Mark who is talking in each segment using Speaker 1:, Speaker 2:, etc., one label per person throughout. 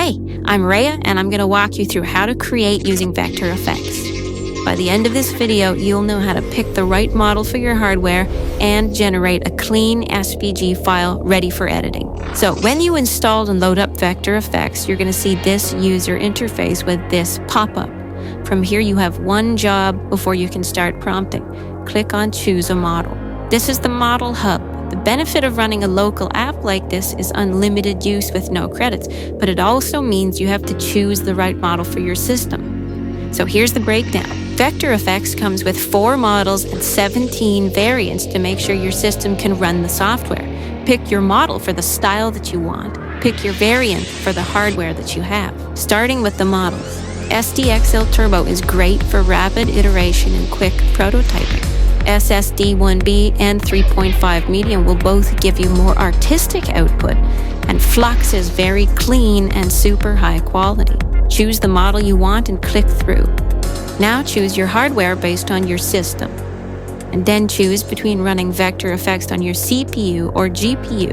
Speaker 1: Hey, I'm Rhea, and I'm going to walk you through how to create using Vector FX. By the end of this video, you'll know how to pick the right model for your hardware and generate a clean SVG file ready for editing. So when you install and load up Vector FX, you're going to see this user interface with this pop-up. From here, you have one job before you can start prompting. Click on Choose a Model. This is the Model Hub. The benefit of running a local app like this is unlimited use with no credits, but it also means you have to choose the right model for your system. So here's the breakdown. Vector FX comes with 4 models and 17 variants to make sure your system can run the software. Pick your model for the style that you want. Pick your variant for the hardware that you have. Starting with the models. SDXL Turbo is great for rapid iteration and quick prototyping. SSD 1B and 3.5 medium will both give you more artistic output, and Flux is very clean and super high quality. Choose the model you want and click through. Now choose your hardware based on your system, and then choose between running Vector FX on your CPU or GPU.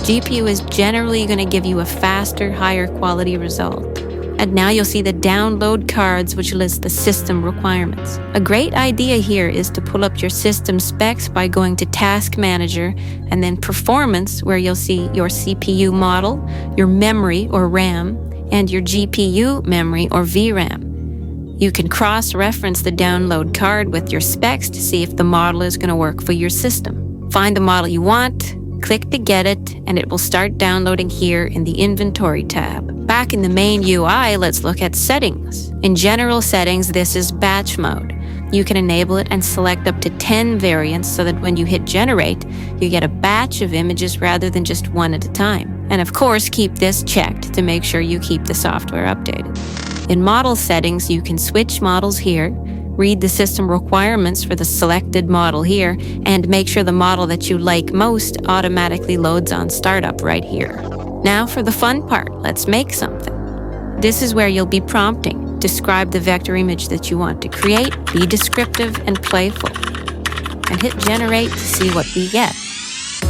Speaker 1: GPU is generally going to give you a faster, higher quality result. And now you'll see the download cards which list the system requirements. A great idea here is to pull up your system specs by going to Task Manager and then Performance, where you'll see your CPU model, your memory or RAM, and your GPU memory or VRAM. You can cross-reference the download card with your specs to see if the model is going to work for your system. Find the model you want, click to get it, and it will start downloading here in the Inventory tab. Back in the main UI, let's look at settings. In general settings, this is batch mode. You can enable it and select up to 10 variants so that when you hit generate, you get a batch of images rather than just one at a time. And of course, keep this checked to make sure you keep the software updated. In model settings, you can switch models here, read the system requirements for the selected model here, and make sure the model that you like most automatically loads on startup right here. Now for the fun part, let's make something. This is where you'll be prompting. Describe the vector image that you want to create, be descriptive and playful. And hit generate to see what we get.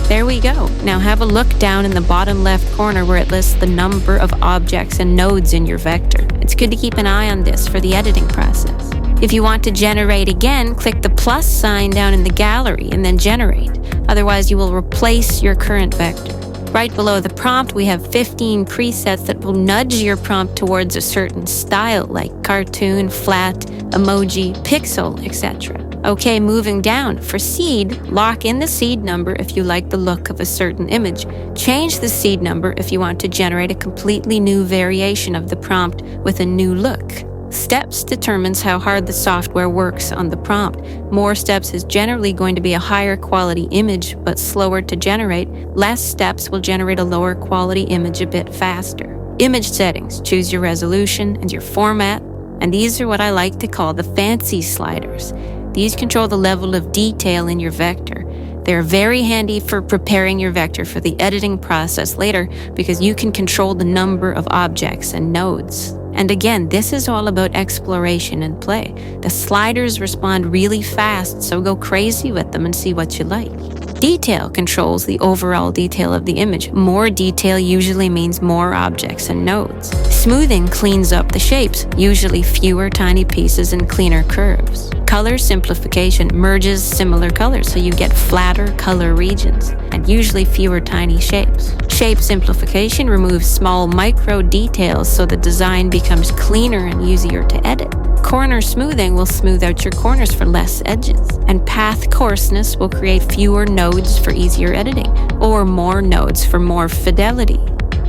Speaker 1: There we go. Now have a look down in the bottom left corner where it lists the number of objects and nodes in your vector. It's good to keep an eye on this for the editing process. If you want to generate again, click the plus sign down in the gallery and then generate. Otherwise, you will replace your current vector. Right below the prompt, we have 15 presets that will nudge your prompt towards a certain style like cartoon, flat, emoji, pixel, etc. Okay, moving down. For seed, lock in the seed number if you like the look of a certain image. Change the seed number if you want to generate a completely new variation of the prompt with a new look. Steps determines how hard the software works on the prompt. More steps is generally going to be a higher quality image, but slower to generate. Less steps will generate a lower quality image a bit faster. Image settings, choose your resolution and your format, and these are what I like to call the fancy sliders. These control the level of detail in your vector. They're very handy for preparing your vector for the editing process later because you can control the number of objects and nodes. And again, this is all about exploration and play. The sliders respond really fast, so go crazy with them and see what you like. Detail controls the overall detail of the image. More detail usually means more objects and nodes. Smoothing cleans up the shapes, usually fewer tiny pieces and cleaner curves. Color simplification merges similar colors so you get flatter color regions and usually fewer tiny shapes. Shape simplification removes small micro details so the design becomes cleaner and easier to edit. Corner smoothing will smooth out your corners for less edges. And path coarseness will create fewer nodes for easier editing, or more nodes for more fidelity.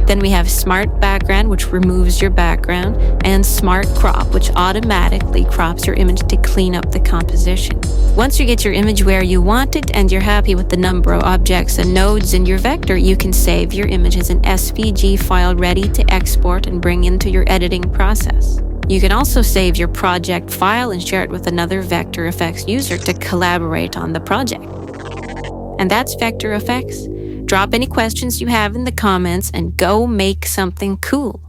Speaker 1: Then we have Smart Background, which removes your background, and Smart Crop, which automatically crops your image to clean up the composition. Once you get your image where you want it and you're happy with the number of objects and nodes in your vector, you can save your image as an SVG file ready to export and bring into your editing process. You can also save your project file and share it with another Vector FX user to collaborate on the project. And that's Vector FX. Drop any questions you have in the comments and go make something cool.